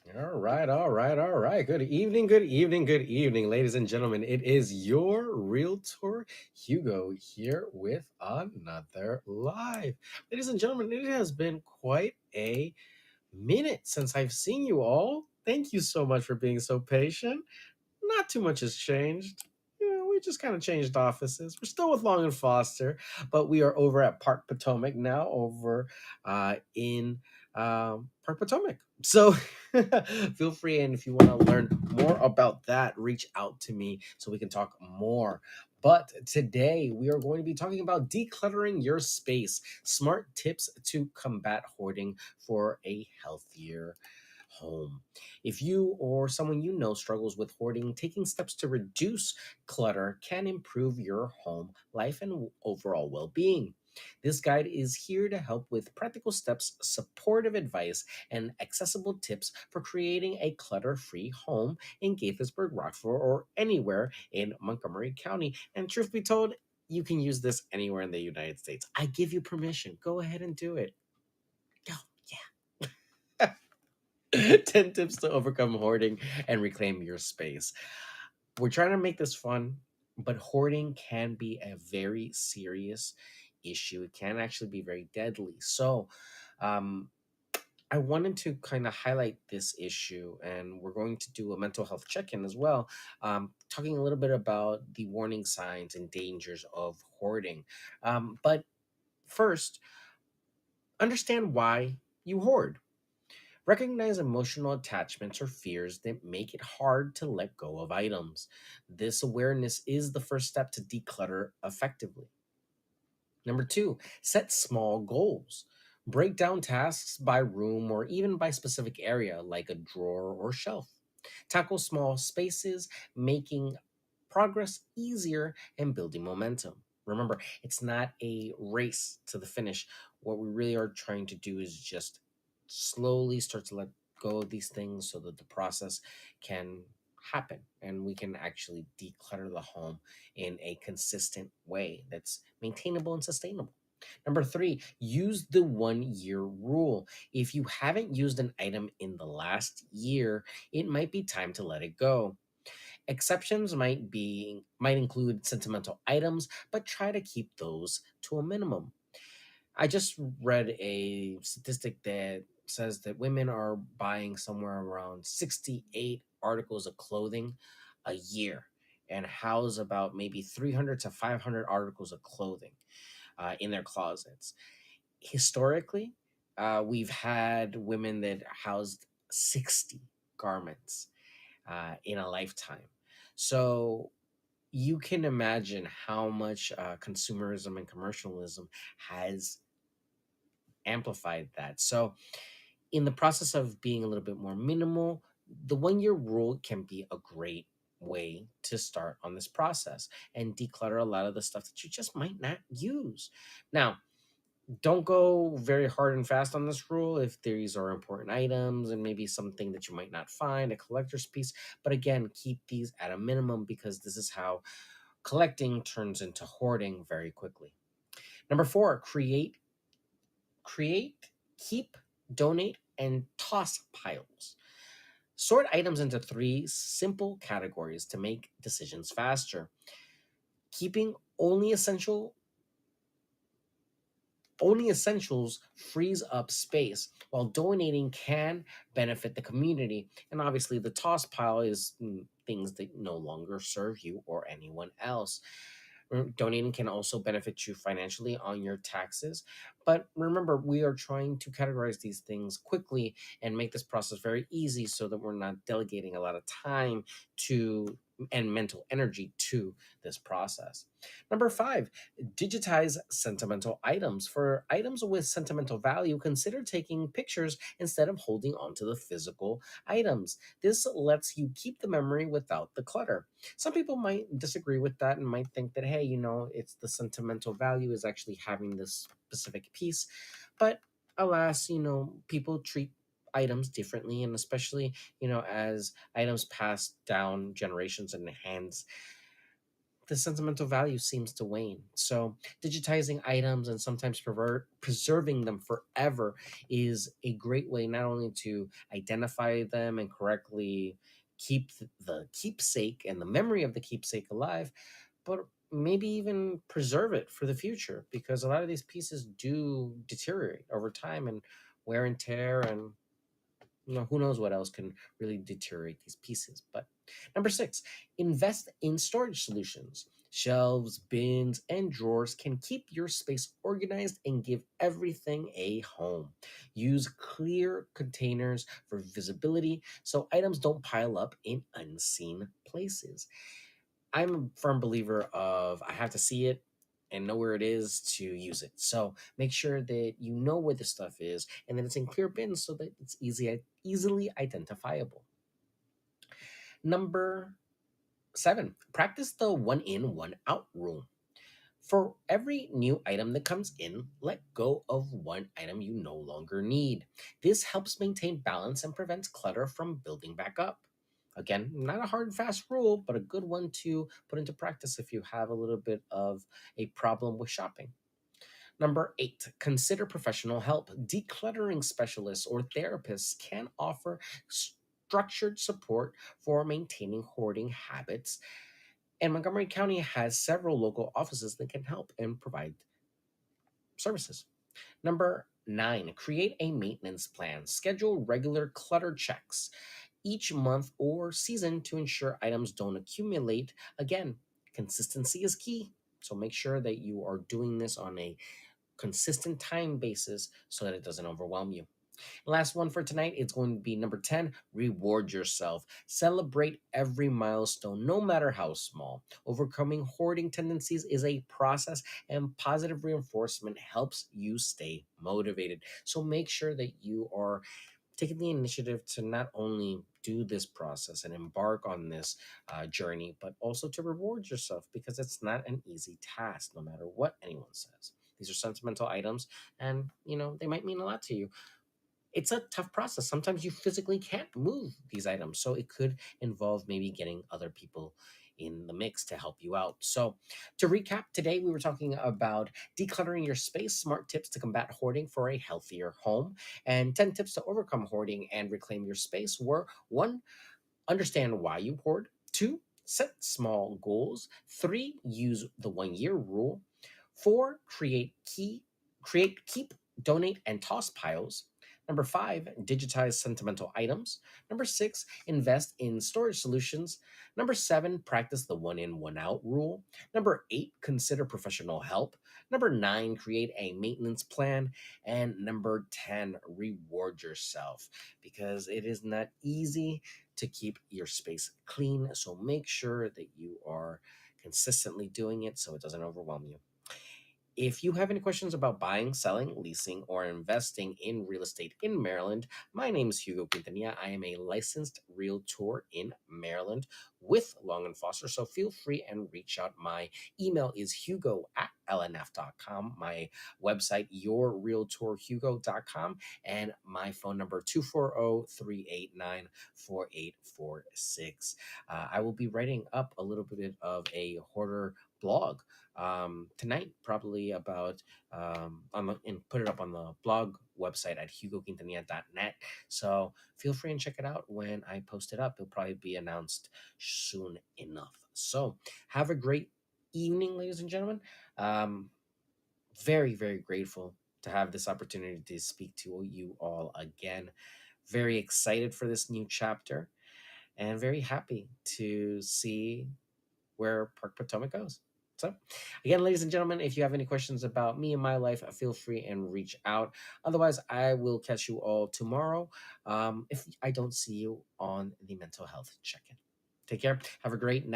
All right. Good evening, ladies and gentlemen. It is your realtor, Hugo, here with another live. Ladies and gentlemen, it has been quite a minute since I've seen you all. Thank you so much for being so patient. Not too much has changed. We just kind of changed offices. We're still with Long and Foster, but we are over at Park Potomac now, over in Park Potomac. So feel free, and if you want to learn more about that, reach out to me so we can talk more. But today we are going to be talking about decluttering your space, smart tips to combat hoarding for a healthier home. If you or someone you know struggles with hoarding, taking steps to reduce clutter can improve your home life and overall well being. This guide is here to help with practical steps, supportive advice, and accessible tips for creating a clutter free home in Gaithersburg, Rockville, or anywhere in Montgomery County. And truth be told, you can use this anywhere in the United States. I give you permission. Go ahead and do it. Go. Yeah. 10 tips to overcome hoarding and reclaim your space. We're trying to make this fun, but hoarding can be a very serious issue. It can actually be very deadly. So, um, I wanted to kind of highlight this issue, and we're going to do a mental health check in as well, talking a little bit about the warning signs and dangers of hoarding. But first, understand why you hoard. Recognize emotional attachments or fears that make it hard to let go of items. This awareness is the first step to declutter effectively. Number two, set small goals. Break down tasks by room or even by specific area, like a drawer or shelf. Tackle small spaces, making progress easier and building momentum. Remember, it's not a race to the finish. What we really are trying to do is just slowly start to let go of these things so that the process can happen and we can actually declutter the home in a consistent way that's maintainable and sustainable. Number three, use the 1 year rule. If you haven't used an item in the last year, it might be time to let it go. Exceptions might include sentimental items, but try to keep those to a minimum. I just read a statistic that says that women are buying somewhere around 68 articles of clothing a year and house about maybe 300 to 500 articles of clothing in their closets. Historically, we've had women that housed 60 garments in a lifetime. So you can imagine how much consumerism and commercialism has amplified that. So, in the process of being a little bit more minimal, the 1 year rule can be a great way to start on this process and declutter a lot of the stuff that you just might not use. Now, don't go very hard and fast on this rule if these are important items and maybe something that you might not find, a collector's piece. But again, keep these at a minimum because this is how collecting turns into hoarding very quickly. Number four, create, keep, donate, and toss piles. Sort items into three simple categories to make decisions faster. Keeping only essentials frees up space, while donating can benefit the community. And obviously, the toss pile is things that no longer serve you or anyone else. Donating can also benefit you financially on your taxes. But remember, we are trying to categorize these things quickly and make this process very easy so that we're not delegating a lot of time to and mental energy to this process. Number five, digitize sentimental items. For items with sentimental value, consider taking pictures instead of holding onto the physical items. This lets you keep the memory without the clutter. Some people might disagree with that and might think that, hey, it's the sentimental value is actually having this specific piece. But alas, people treat items differently, and especially, as items pass down generations and hands, the sentimental value seems to wane. So, digitizing items and sometimes preserving them forever is a great way not only to identify them and correctly keep the keepsake and the memory of the keepsake alive, but maybe even preserve it for the future, because a lot of these pieces do deteriorate over time and wear and tear, and who knows what else can really deteriorate these pieces. But number six, invest in storage solutions. Shelves, bins, and drawers can keep your space organized and give everything a home. Use clear containers for visibility so items don't pile up in unseen places. I'm a firm believer of I have to see it and know where it is to use it. So make sure that you know where the stuff is and that it's in clear bins so that it's easily identifiable. Number seven, practice the one in, one out rule. For every new item that comes in, let go of one item you no longer need. This helps maintain balance and prevents clutter from building back up. Again, not a hard and fast rule, but a good one to put into practice if you have a little bit of a problem with shopping. Number eight, consider professional help. Decluttering specialists or therapists can offer structured support for maintaining hoarding habits, and Montgomery County has several local offices that can help and provide services. Number nine, create a maintenance plan. Schedule regular clutter checks each month or season to ensure items don't accumulate. Again, consistency is key. So make sure that you are doing this on a consistent time basis so that it doesn't overwhelm you. Last one for tonight, it's going to be number 10, reward yourself. Celebrate every milestone, no matter how small. Overcoming hoarding tendencies is a process, and positive reinforcement helps you stay motivated. So make sure that you are taking the initiative to not only do this process and embark on this journey, but also to reward yourself, because it's not an easy task, no matter what anyone says. These are sentimental items, and they might mean a lot to you. It's a tough process. Sometimes you physically can't move these items. So it could involve maybe getting other people in the mix to help you out. So to recap, today we were talking about decluttering your space, smart tips to combat hoarding for a healthier home, and 10 tips to overcome hoarding and reclaim your space were: one, understand why you hoard; two, set small goals; three, use the 1 year rule; four, keep, donate, and toss piles; number five, digitize sentimental items; number six, invest in storage solutions; number seven, practice the one in, one out rule; number eight, consider professional help; number nine, create a maintenance plan; and number 10, reward yourself, because it is not easy to keep your space clean. So make sure that you are consistently doing it so it doesn't overwhelm you. If you have any questions about buying, selling, leasing, or investing in real estate in Maryland, my name is Hugo Quintanilla. I am a licensed realtor in Maryland with Long and Foster. So feel free and reach out. My email is hugo@lnf.com. My website, yourrealtorhugo.com. And my phone number, 240-389-4846. I will be writing up a little bit of a hoarder blog tonight, probably about and put it up on the blog website at hugoquintanilla.net. So feel free and check it out when I post it up. It'll probably be announced soon enough. So have a great evening, ladies and gentlemen. Um, very, very grateful to have this opportunity to speak to you all again. Very excited for this new chapter and very happy to see where Park Potomac goes. So, again, ladies and gentlemen, if you have any questions about me and my life, feel free and reach out. Otherwise, I will catch you all tomorrow if I don't see you on the mental health check in. Take care. Have a great night.